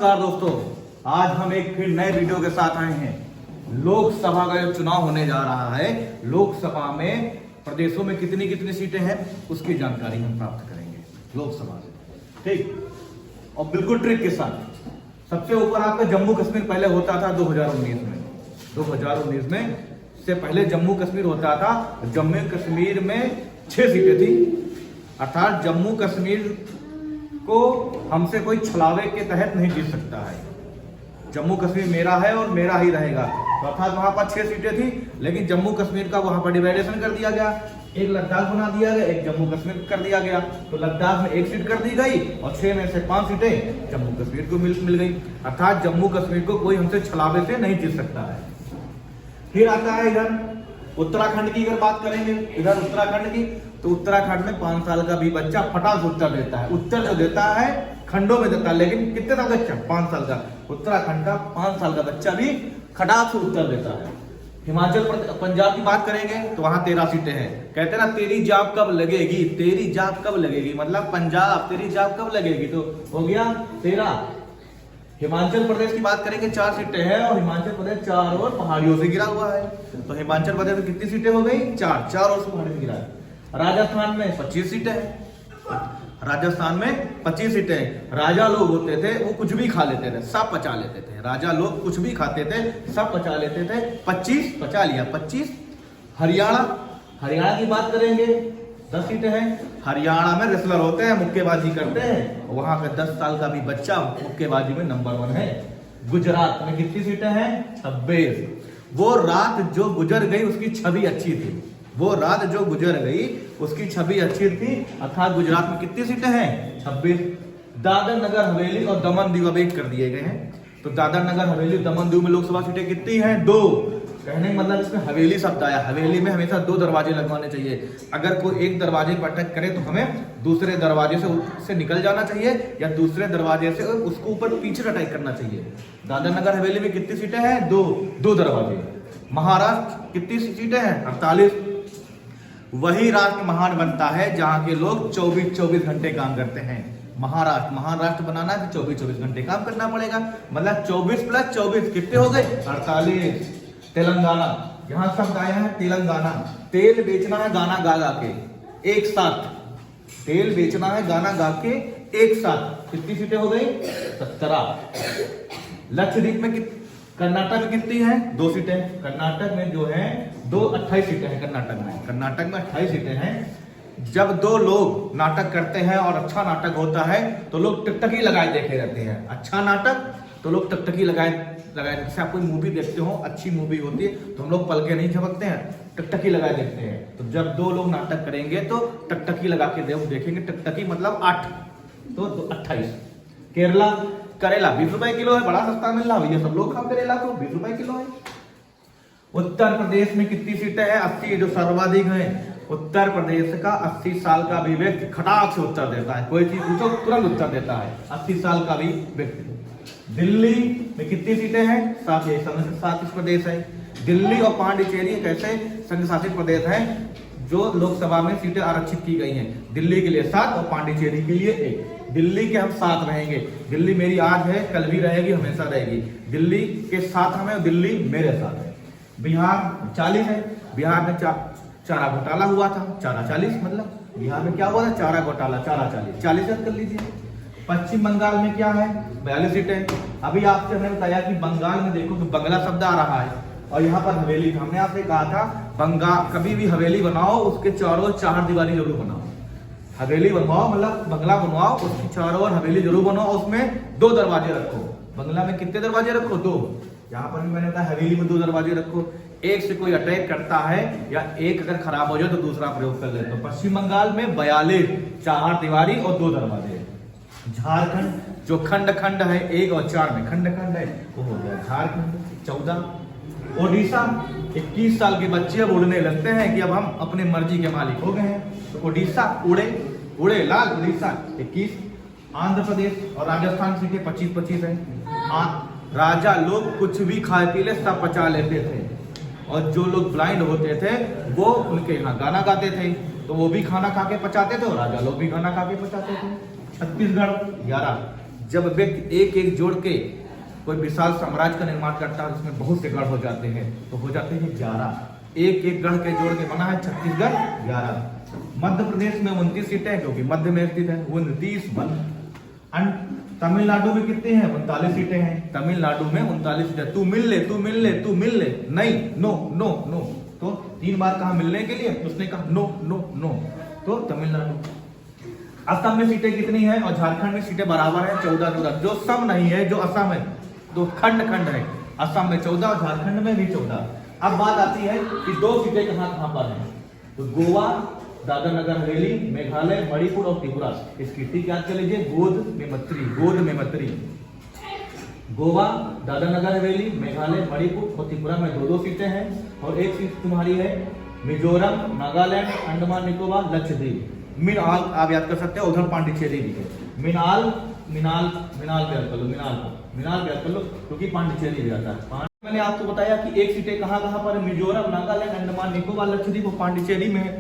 नमस्कार दोस्तों, आज हम एक फिर नए वीडियो के साथ आए हैं। लोकसभा का जो चुनाव होने जा रहा है, लोकसभा में प्रदेशों में कितनी कितनी सीटें हैं उसकी जानकारी हम प्राप्त करेंगे लोकसभा से, ठीक। और बिल्कुल ट्रिक के साथ। सबसे ऊपर आपका जम्मू कश्मीर पहले होता था 2019 में। 2019 में से पहले जम्मू कश्मीर होता था। जम्मू कश्मीर में 6 सीटें थी, अर्थात जम्मू कश्मीर को हमसे कोई छलावे के तहत नहीं जीत सकता है। जम्मू कश्मीर मेरा है और मेरा ही रहेगा। तो अर्थात वहां पर 6 सीटें थी, लेकिन जम्मू कश्मीर का वहां पर डिवाइडेशन कर दिया गया। एक लद्दाख बना दिया गया, एक जम्मू कश्मीर कर दिया गया। तो लद्दाख में 1 सीट कर दी गई और 6 में से 5 सीटें जम्मू कश्मीर को मिल गई। अर्थात जम्मू कश्मीर को कोई हमसे छलावे से नहीं जीत सकता है। फिर आता है इधर उत्तराखंड की। अगर बात करेंगे इधर उत्तराखंड की, तो उत्तराखंड में 5 साल का भी बच्चा फटाक उत्तर देता है। उत्तर जो देता है खंडों में देता है, लेकिन कितने साल का बच्चा? 5 साल का। उत्तराखंड का 5 साल का बच्चा भी खटाक से उत्तर देता है। हिमाचल पंजाब की बात करेंगे तो वहां 13 सीटें हैं। कहते हैं ना, तेरी जाब कब लगेगी, तेरी जाब कब लगेगी, मतलब पंजाब तेरी जाब कब लगेगी। तो हो गया 13। हिमाचल प्रदेश की बात करेंगे 4 सीटें हैं, और हिमाचल प्रदेश 4 और पहाड़ियों से गिरा हुआ है। तो हिमाचल प्रदेश में कितनी सीटें हो गई? 4 और पहाड़ियों से गिरा है। राजस्थान में 25 सीटें हैं। राजस्थान में 25 सीटें हैं। राजा लोग होते थे, वो कुछ भी खा लेते थे, सब पचा लेते थे। राजा लोग कुछ भी खाते थे, सब पचा लेते थे। 25 पचा लिया, 25। हरियाणा की बात करेंगे 10 सीटें हैं। हरियाणा में रेसलर होते हैं, मुक्केबाजी करते हैं। वहां पे 10 साल का भी बच्चा मुक्केबाजी में नंबर 1 है। गुजरात में कितनी सीटें हैं? 26। वो रात जो गुजर गई उसकी छवि अच्छी थी। वो रात जो गुजर गई उसकी छवि अच्छी थी। अर्थात गुजरात में कितनी सीटें हैं? 26। दादर नगर हवेली और दमन दीव अब एक कर दिए गए हैं। तो दादर नगर हवेली दमन दीव में लोकसभा सीटें कितनी हैं? 2। कहने का मतलब इसमें हवेली शब्द आया। हवेली में हमेशा 2 दरवाजे लगवाने चाहिए। अगर कोई एक दरवाजे पर अटैक करे तो हमें दूसरे दरवाजे से निकल जाना चाहिए, या दूसरे दरवाजे से उसको ऊपर पीछे अटैक करना चाहिए। दादर नगर हवेली में कितनी सीटें हैं? 2 दरवाजे। महाराष्ट्र कितनी सीटें हैं? 48। वही राष्ट्र महान बनता है जहां के लोग 24-24 घंटे काम करते हैं। महाराष्ट्र बनाना है तो 24-24 घंटे काम करना पड़ेगा। मतलब 24 + 24 कितने हो गए? 48। तेलंगाना, यहां शब्द आया है तेलंगाना। तेल बेचना है गाना गा गा के एक साथ। तेल बेचना है गाना गा के एक साथ। कितनी सीटें हो गई? 17। लक्षद्वीप में कर्नाटक में कितनी है? 2 सीटें। कर्नाटक में जो है 28 सीटें हैं। कर्नाटक में 28 सीटें हैं। जब 2 लोग नाटक करते हैं और अच्छा नाटक होता है तो लोग टकटकी लगाए देखे रहते हैं। अच्छा नाटक तो लोग टकटकी लगाए। जैसे आप कोई मूवी देखते हो, अच्छी मूवी होती है तो हम लोग पल के नहीं झपकते हैं, टकटकी लगाए देखते हैं। तो जब 2 लोग नाटक करेंगे तो टकटकी लगा के देखेंगे। टकटकी मतलब 8, तो 28। केरला करेला 20 रुपए किलो है, बड़ा सस्ता मिल रहा है। ये सब लोग खाओ करेला को, 20 रुपए किलो है। उत्तर प्रदेश में कितनी सीटें हैं? 80, जो सर्वाधिक है। उत्तर प्रदेश का 80 साल का भी व्यक्ति खटाक से उत्तर देता है। कोई चीज पूछो तुरंत उत्तर देता है, 80 साल का भी व्यक्ति। दिल्ली में कितनी सीटें हैं? 7 संघ शासित प्रदेश है। दिल्ली और पांडिचेरी एक ऐसे संघ शासित प्रदेश हैं जो लोकसभा में सीटें आरक्षित की गई हैं। दिल्ली के लिए 7 और पांडिचेरी के लिए 1। दिल्ली के हम साथ रहेंगे। दिल्ली मेरी आज है, कल भी रहेगी, हमेशा रहेगी। दिल्ली के साथ हमें और दिल्ली मेरे साथ है। बिहार 40 है। बिहार में चारा घोटाला हुआ था। चारा 40, मतलब बिहार में क्या हुआ था? चारा घोटाला। चारा 40 रद्द कर लीजिए। पश्चिम बंगाल में क्या है? 42 सीटें। अभी आपसे हमने बताया कि बंगाल में देखो कि बंगला शब्द आ रहा है, और यहाँ पर हवेली। हमने आपसे कहा था बंगाल कभी भी हवेली बनाओ उसके चारों 4 दीवारी जरूर बनाओ। हवेली बनवाओ मतलब बंगला बनवाओ, उसकी चारों ओर हवेली जरूर बनाओ, उसमें 2 दरवाजे रखो। बंगला में कितने दरवाजे रखो? 2। यहाँ पर भी मैंने बताया हवेली में 2 दरवाजे रखो। एक से कोई अटैक करता है या एक अगर खराब हो जाए तो दूसरा प्रयोग कर लेते हो। पश्चिम बंगाल में 42, 4 दीवारी और 2 दरवाजे। झारखंड जो खंड है 1 और 4 में खंड है, वो हो गया झारखंड 14। ओडिशा 21 साल के बच्चे अब उड़ने लगते हैं कि अब हम अपने मर्जी के मालिक हो गए हैं। तो ओडिशा उड़े लाल उड़ीसा 21। आंध्र प्रदेश और राजस्थान सीटें 25-25 है। राजा लोग कुछ भी खाए पी ले सब पचा लेते थे, और जो लोग ब्लाइंड होते थे वो उनके यहाँ गाना गाते थे, तो वो भी खाना खा के पचाते थे और राजा लोग भी खाना खा के पचाते थे। छत्तीसगढ़ 11, जब व्यक्ति एक एक जोड़ के कोई विशाल साम्राज्य का निर्माण करता है, उसमें बहुत से गढ़ हो जाते हैं, तो हो जाते हैं 11। एक एक गढ़ के जोड़ के बना है छत्तीसगढ़ 11। मध्य प्रदेश में 29 सीटें क्योंकि मध्य में स्थित है, 29 बन। तमिलनाडु में कितनी है? 39 सीटें हैं। तमिलनाडु में 39 सीटें। तू मिल ले, तू मिल ले, तू मिल ले, नहीं, नो नो नो। तो 3 बार कहा मिलने के लिए, उसने कहा नो नो नो, तो तमिलनाडु। असम में सीटें कितनी है? और झारखंड में सीटें बराबर है 14-14। जो सम नहीं है, जो असम है, तो खंड खंड है। असम में 14 और झारखंड में भी 14। अब बात आती है कि 2 सीटें कहां पर हैं। तो गोवा, दादर नगर हवेली, मेघालय, मणिपुर और त्रिपुरा। इसकी ठीक याद कर लीजिए, गोद में मत्री। गोवा, दादर नगर हवेली, मेघालय, मणिपुर और त्रिपुरा में 2-2 सीटें हैं। और एक सीट तुम्हारी है मिजोरम, नागालैंड, अंडमान निकोबार, लक्षद्वीप। मिनाल आप याद कर सकते हो, उधर पांडिचेरी भी है। मिनाल याद कर लो क्योंकि पांडिचेरी भी आता है। मैंने आपको बताया कि एक सीटें कहां पर है, मिजोरम, नागालैंड, अंडमान निकोबार, लक्षद्वीप और पांडिचेरी में है।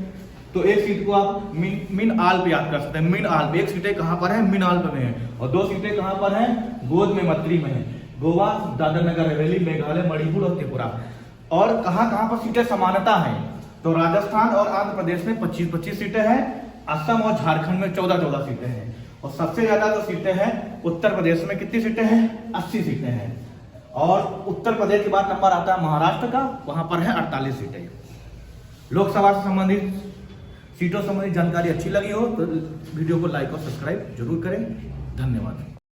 तो एक सीट को आप मिनाल पे याद कर सकते हैं। मिनाल पे एक सीटें कहां पर है? मिनाल पे में है। और 2 सीटें कहां पर है? गोद में मत्री में है। गोवा, दादर नगर हवेली, मेघालय, मणिपुर और त्रिपुरा। और कहां पर सीटें समानता है? तो राजस्थान और आंध्र प्रदेश में 25-25 सीटें हैं। असम और झारखंड में 14-14 सीटें हैं। और सबसे ज्यादा जो सीटें हैं उत्तर प्रदेश में कितनी सीटें हैं? 80 सीटें हैं। और उत्तर प्रदेश के बाद नंबर आता है महाराष्ट्र का, वहां पर है 48 सीटें। लोकसभा से संबंधित सीटों संबंधी जानकारी अच्छी लगी हो तो वीडियो को लाइक और सब्सक्राइब जरूर करें। धन्यवाद।